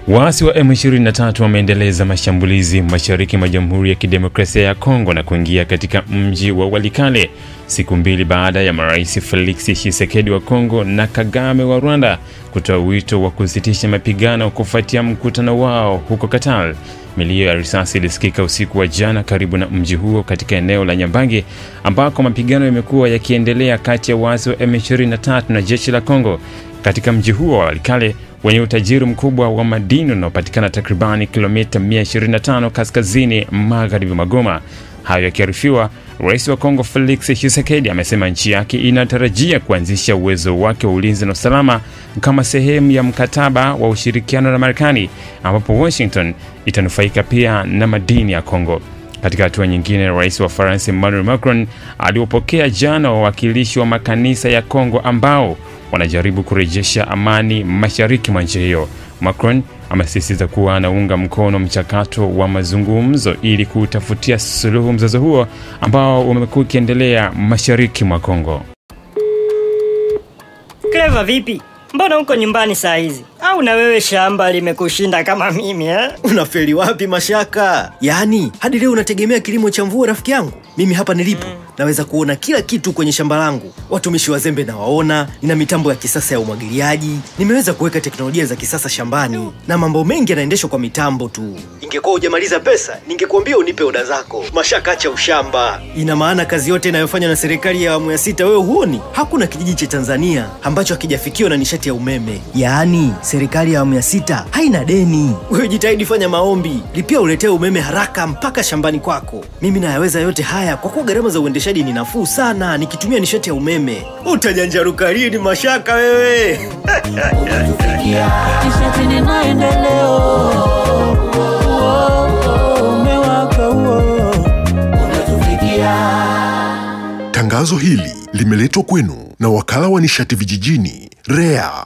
Waasi wa M23 wameendeleza mashambulizi mashariki mwa Jamhuri ya Kidemokrasia ya Kongo na kuingia katika mji wa Walikale siku mbili baada ya Marais Felix Tshisekedi wa Kongo na Kagame wa Rwanda kutoa wito wa kusitisha mapigano kufuatia mkutano wao huko Qatar. Milio ya risasi ilisikika usiku wa jana karibu na mji huo katika eneo la Nyambangi ambako mapigano yamekuwa yakiendelea kati ya waasi wa M23 na jeshi la Kongo. Katika mji huo wa Walikale wenye utajiri mkubwa wa madini unaopatikana takribani kilomita 125 kaskazini magharibi mwa Goma. Hayo yakiarifiwa, Rais wa Kongo Felix Tshisekedi amesema nchi yake inatarajia kuanzisha uwezo wake wa ulinzi na usalama kama sehemu ya mkataba wa ushirikiano na Marekani, ambapo Washington itanufaika pia na madini ya Kongo. Katika hatua nyingine, Rais wa Faransa Emmanuel Macron aliwapokea jana wawakilishi wa makanisa ya Kongo ambao wanajaribu kurejesha amani mashariki mwa nchi hiyo. Macron amesisitiza kuwa anaunga mkono mchakato wa mazungumzo ili kutafutia suluhu mzozo huo ambao umekuwa ukiendelea mashariki mwa Kongo. Clever vipi? Mbona uko nyumbani saa hizi? Au na wewe shamba limekushinda kama mimi Unafeli wapi Mashaka? Yaani hadi leo unategemea kilimo cha mvua rafiki yangu? Mimi hapa nilipo naweza kuona kila kitu kwenye shamba langu. Watumishi wazembe na waona, nina mitambo ya kisasa ya umwagiliaji, nimeweza kuweka teknolojia za kisasa shambani na mambo mengi yanaendeshwa kwa mitambo tu. Ingekuwa hujamaliza pesa, ningekuambia unipe oda zako. Mashaka, acha ushamba. Ina maana kazi yote inayofanywa na serikali ya awamu ya 6 wewe huoni? Hakuna kijiji cha Tanzania ambacho hakijafikiwa na nishati ya umeme. Yaani serikali ya awamu ya 6 haina deni. Wewe jitahidi, fanya maombi, lipia uletee umeme haraka mpaka shambani kwako. Mimi nayaweza yote haya kwa kuwa gharama za uendeshaji ni nafuu sana nikitumia nishati ya umeme. Utajanjaruka lini Mashaka wewe? Nishati ni maendeleo. Tangazo hili limeletwa kwenu na Wakala wa Nishati Vijijini, REA.